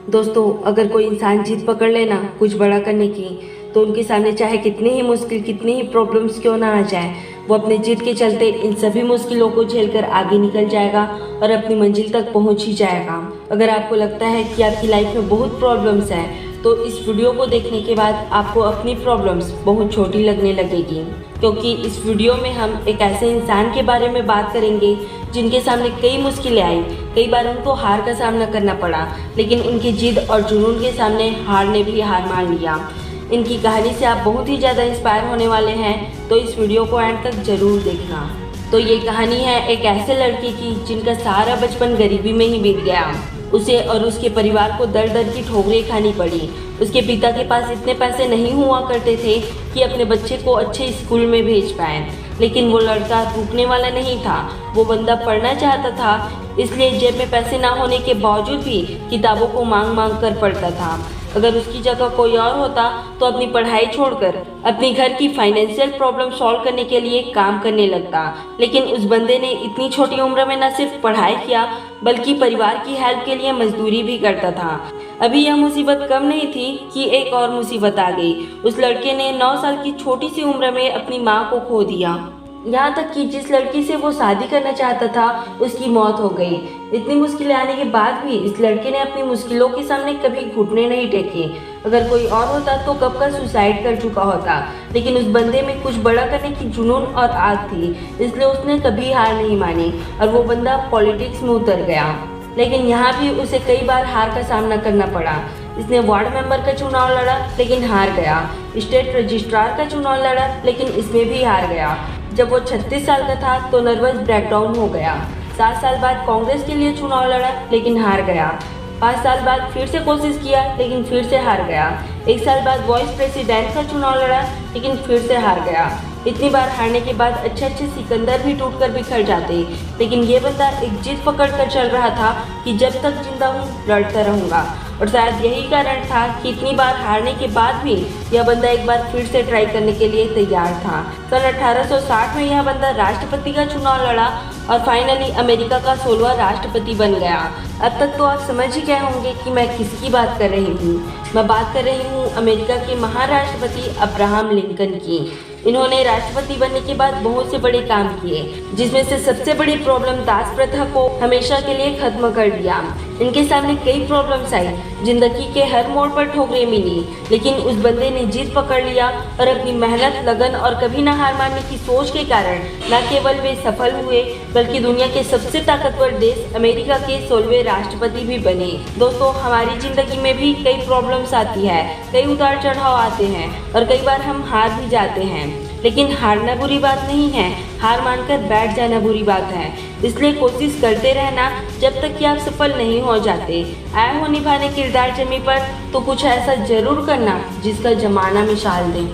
दोस्तों, अगर कोई इंसान जिद पकड़ लेना कुछ बड़ा करने की, तो उनके सामने चाहे कितनी ही मुश्किल, कितनी ही प्रॉब्लम्स क्यों ना आ जाए, वो अपने जिद के चलते इन सभी मुश्किलों को झेलकर आगे निकल जाएगा और अपनी मंजिल तक पहुंच ही जाएगा। अगर आपको लगता है कि आपकी लाइफ में बहुत प्रॉब्लम्स हैं, तो इस वीडियो को देखने के बाद आपको अपनी प्रॉब्लम्स बहुत छोटी लगने लगेगी, क्योंकि इस वीडियो में हम एक ऐसे इंसान के बारे में बात करेंगे जिनके सामने कई मुश्किलें आई, कई बार उनको हार का सामना करना पड़ा, लेकिन उनकी जिद और जुनून के सामने हार ने भी हार मान लिया। इनकी कहानी से आप बहुत ही ज़्यादा इंस्पायर होने वाले हैं, तो इस वीडियो को एंड तक जरूर देखना। तो ये कहानी है एक ऐसे लड़के की जिनका सारा बचपन गरीबी में ही बीत गया। उसे और उसके परिवार को दर दर की ठोकरें खानी पड़ी। उसके पिता के पास इतने पैसे नहीं हुआ करते थे कि अपने बच्चे को अच्छे स्कूल में भेज पाए, लेकिन वो लड़का रुकने वाला नहीं था। वो बंदा पढ़ना चाहता था, इसलिए जेब में पैसे ना होने के बावजूद भी किताबों को मांग मांग कर पढ़ता था। अगर उसकी जगह कोई और होता तो अपनी पढ़ाई छोड़कर अपने घर की फाइनेंशियल प्रॉब्लम सॉल्व करने के लिए काम करने लगता, लेकिन उस बंदे ने इतनी छोटी उम्र में न सिर्फ पढ़ाई किया बल्कि परिवार की हेल्प के लिए मजदूरी भी करता था। अभी यह मुसीबत कम नहीं थी कि एक और मुसीबत आ गई। उस लड़के ने 9 साल की छोटी सी उम्र में अपनी माँ को खो दिया। यहाँ तक कि जिस लड़की से वो शादी करना चाहता था उसकी मौत हो गई। इतनी मुश्किलें आने के बाद भी इस लड़के ने अपनी मुश्किलों के सामने कभी घुटने नहीं टेके। अगर कोई और होता तो कब का सुसाइड कर चुका होता, लेकिन उस बंदे में कुछ बड़ा करने की जुनून और आग थी, इसलिए उसने कभी हार नहीं मानी और वो बंदा पॉलिटिक्स में उतर गया। लेकिन यहाँ भी उसे कई बार हार का सामना करना पड़ा। इसने वार्ड मेंबर का चुनाव लड़ा लेकिन हार गया, स्टेट रजिस्ट्रार का चुनाव लड़ा लेकिन इसमें भी हार गया। जब वो 36 साल का था तो नर्वस ब्रेकडाउन हो गया। 7 साल बाद कांग्रेस के लिए चुनाव लड़ा लेकिन हार गया। 5 साल बाद फिर से कोशिश किया लेकिन फिर से हार गया। 1 साल बाद वाइस प्रेसिडेंट का चुनाव लड़ा लेकिन फिर से हार गया। इतनी बार हारने के बाद अच्छे अच्छे सिकंदर भी टूटकर बिखर जाते, लेकिन ये बंदा एक जिद पकड़ कर चल रहा था कि जब तक जिंदा हूँ लड़ता रहूँगा। और शायद यही कारण था कि इतनी बार हारने के बाद भी यह बंदा एक बार फिर से ट्राई करने के लिए तैयार था। सन 1860 में यह बंदा राष्ट्रपति का चुनाव लड़ा और फाइनली अमेरिका का 16वां राष्ट्रपति बन गया। अब तक तो आप समझ ही गए होंगे कि मैं किसकी बात कर रही हूँ। मैं बात कर रही हूँ अमेरिका के महाराष्ट्रपति अब्राहम लिंकन की। इन्होंने राष्ट्रपति बनने के बाद बहुत से बड़े काम किए, जिसमें से सबसे बड़ी प्रॉब्लम दास प्रथा को हमेशा के लिए खत्म कर दिया। इनके सामने कई प्रॉब्लम्स आई, जिंदगी के हर मोड़ पर ठोकरें मिली, लेकिन उस बंदे ने जिद पकड़ लिया और अपनी मेहनत, लगन और कभी ना हार मानने की सोच के कारण न केवल वे सफल हुए बल्कि दुनिया के सबसे ताकतवर देश अमेरिका के 16वें राष्ट्रपति भी बने। दोस्तों, हमारी जिंदगी में भी कई प्रॉब्लम्स आती है, कई उतार चढ़ाव आते हैं और कई बार हम हार भी जाते हैं, लेकिन हारना बुरी बात नहीं है, हार मानकर बैठ जाना बुरी बात है। इसलिए कोशिश करते रहना जब तक कि आप सफल नहीं हो जाते। आए हो निभाने किरदार जमी पर तो कुछ ऐसा जरूर करना जिसका जमाना मिसाल दे।